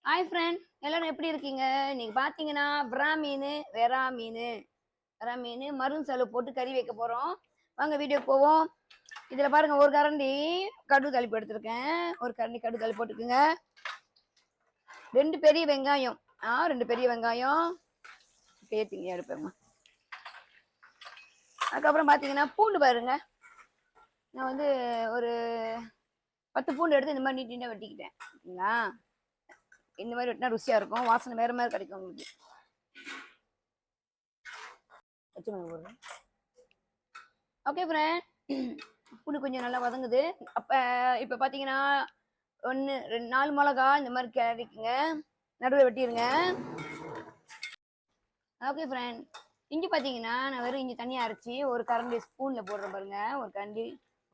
Hi friend, எல்லாரும் எப்படி இருக்கீங்க? இன்னைக்கு பார்த்தீங்கன்னா வெறா மீன் மருந்து செலவு போட்டு கறி வைக்க போகிறோம். வாங்க வீடியோக்கு போவோம். இதில் பாருங்கள், ஒரு கரண்டி கடுகு தாளிப்பு எடுத்துருக்கேன். ஒரு கரண்டி கடுகு தாளிப்பு போட்டுக்குங்க. 2 பெரிய வெங்காயம் 2 பெரிய வெங்காயம் ஏற்றிங்க எடுப்பேம்மா. அதுக்கப்புறம் பார்த்தீங்கன்னா பூண்டு பாருங்க, நான் வந்து ஒரு 10 பூண்டு எடுத்து இந்த மாதிரி நீட்டாக வெட்டிக்கிட்டேன். ஓகேங்களா? இந்த மாதிரி வெட்டினா ருசியாக இருக்கும், வாசனை வேறு மாதிரி கிடைக்கும் உங்களுக்கு. ஓகே ஃப்ரெண்ட், பூண்டு கொஞ்சம் நல்லா வதங்குது. அப்போ இப்போ பார்த்தீங்கன்னா 1 2 4 மிளகா இந்த மாதிரி கிளறிக்குங்க, நடுவில் வெட்டிடுங்க. ஓகே ஃப்ரெண்ட், இஞ்சி பார்த்தீங்கன்னா நான் வெறும் இஞ்சி தனியாக அரைச்சி ஒரு கரண்டி ஸ்பூனில் போடுறேன் பாருங்க. ஒரு கரண்டி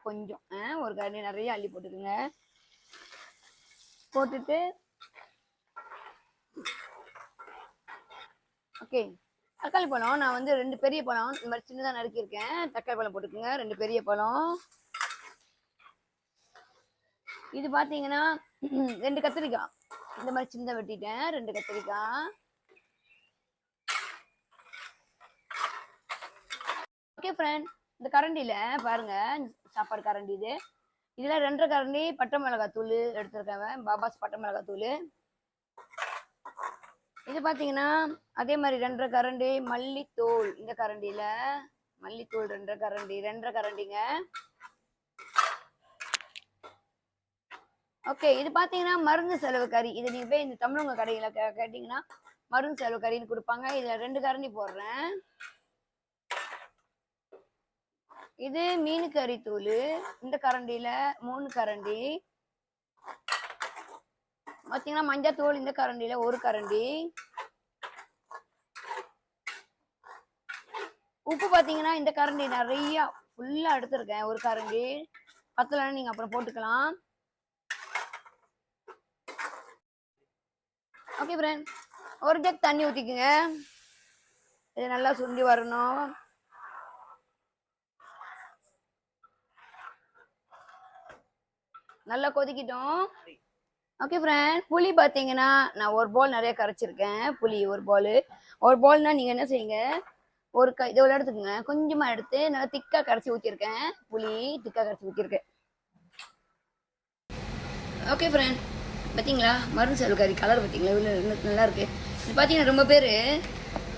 கொஞ்சம் ஒரு கரண்டி நிறைய அள்ளி போட்டுக்குங்க. போட்டுட்டு ஓகே, தக்காளி பழம் நான் வந்து 2 பெரிய பழம் இந்த மாதிரி சின்னதாக நறுக்கியிருக்கேன். தக்காளி பழம் போட்டுக்குங்க, 2 பெரிய பழம். இது பார்த்தீங்கன்னா 2 கத்திரிக்காய் இந்த மாதிரி சின்னதாக வெட்டிட்டேன், 2 கத்திரிக்காய். ஓகே ஃப்ரெண்ட், இந்த கரண்டியில் பாருங்க, சாப்பாடு கரண்டி இதில் 2.5 கரண்டி பட்டை மிளகாய் தூள் எடுத்துருக்கேன், பாபாஸ் பட்டை மிளகாய் தூள். இது பார்த்தீங்கன்னா அதே மாதிரி 2.5 கரண்டி மல்லித்தூள். இந்த கரண்டியில் மல்லித்தூள் 2.5 கரண்டிங்க. ஓகே, இது பார்த்தீங்கன்னா மருந்து செலவு கறி. இது நீங்கள் போய் இந்த தமிழங்க கடையில் கேட்டிங்கன்னா மருந்து செலவு கறின்னு கொடுப்பாங்க. இதில் 2 கரண்டி போடுறேன். இது மீன் கறி தூள். இந்த கரண்டியில் 3 கரண்டி. பார்த்தீங்கன்னா மஞ்சள் தூள் இந்த கரண்டியில் 1 கரண்டி. உப்பு பார்த்தீங்கன்னா இந்த கரண்டி நிறையா ஃபுல்லாக எடுத்துருக்கேன், 1 கரண்டி. பத்தலைன்னு நீங்கள் அப்புறம் போட்டுக்கலாம். ஓகே ஃப்ரெண்ட், 1 ஜக் தண்ணி ஊற்றிக்குங்க. இது நல்லா சுண்டி வரணும். நல்லா கொதிக்கிட்டோம். ஓகே ஃப்ரெண்ட், புளி பார்த்தீங்கன்னா நான் 1 பவுல் நிறைய கரைச்சிருக்கேன். புளி 1 பவுல்னா நீங்கள் என்ன செய்யுங்க, ஒரு இதோட எடுத்துக்கோங்க, கொஞ்சமாக எடுத்து நல்லா திக்காக கரைச்சி ஊற்றிருக்கேன். புளி திக்காக கரைச்சி ஊற்றிருக்கேன். ஓகே ஃப்ரெண்ட், பார்த்தீங்களா மருந்து செலவு கறி கலர் பார்த்தீங்களா, இவ்வளோ நல்லா இருக்குது. இது பார்த்தீங்கன்னா ரொம்ப பேர்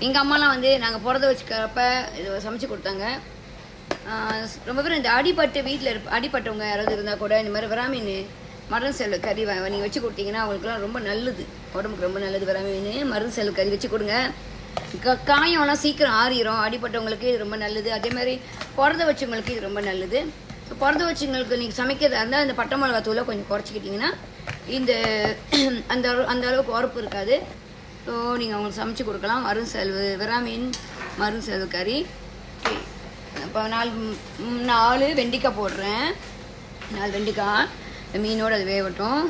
எங்கள் அம்மாலாம் வந்து நாங்கள் பிறந்த வச்சுக்கிறப்ப இது சமைச்சு கொடுத்தாங்க. ரொம்ப பேர் இந்த வீட்டில் அடிப்பட்டவங்க யாராவது இருந்தால் கூட இந்த மாதிரி வெறாமீன் மருந்து செலவு கறி நீங்கள் வச்சு கொடுத்தீங்கன்னா அவங்களுக்குலாம் ரொம்ப நல்லது, உடம்புக்கு ரொம்ப நல்லது. வெறாமீன் மருந்து செலவு கறி வச்சு கொடுங்க. காயம்லாம் சீக்கிரம் ஆறிடும். அடிப்பட்டவங்களுக்கு இது ரொம்ப நல்லது. அதே மாதிரி பிறந்த வச்சவங்களுக்கு இது ரொம்ப நல்லது. ஸோ பிறந்த வச்சவங்களுக்கு நீங்கள் சமைக்கிறதா இருந்தால் இந்த பட்டை மிளகா தூளை கொஞ்சம் குறைச்சிக்கிட்டிங்கன்னா இந்த அந்த அளவுக்கு உரப்பு இருக்காது. ஸோ நீங்கள் அவங்களுக்கு சமைச்சு கொடுக்கலாம். வெறாமீன் மருந்து செலவு கறி. இப்போ 4 வெண்டைக்காய் போடுறேன். 4 வெண்டைக்காய் மீனோடு அது வேகட்டும்.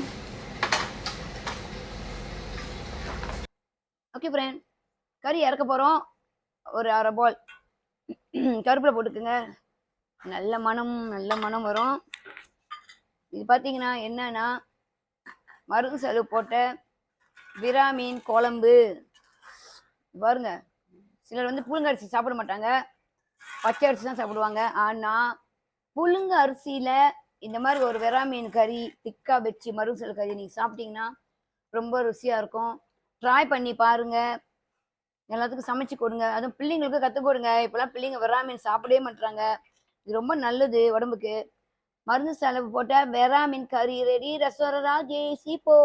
ஓகே ஃப்ரெண்ட், கறி இறக்க போகிறோம். ஒரு 1/2 பவுல் கருப்பில் போட்டுக்குங்க. நல்ல மனம் வரும். இது பார்த்தீங்கன்னா என்னன்னா மருந்து செலவு போட்ட வெறாமீன் குழம்பு. பாருங்க, சிலர் வந்து புழுங்க அரிசி சாப்பிட மாட்டாங்க, பச்சை அரிசி தான் சாப்பிடுவாங்க. ஆனால் புழுங்க அரிசியில் இந்த மாதிரி ஒரு வெறாமீன் கறி திக்கா வச்சு மருந்து செலவு கறி நீங்கள் சாப்பிட்டீங்கன்னா ரொம்ப ருசியாக இருக்கும். ட்ரை பண்ணி பாருங்கள், எல்லாத்துக்கும் சமைச்சு கொடுங்க. அதுவும் பிள்ளைங்களுக்கு கற்றுக் கொடுங்க. இப்போலாம் பிள்ளைங்க வெறாமீன் சாப்பிடவே மாட்டுறாங்க. இது ரொம்ப நல்லது உடம்புக்கு. மருந்து செலவு போட்ட வெறாமீன் கறி ரெடி. ரசோரா ஜேசி போ.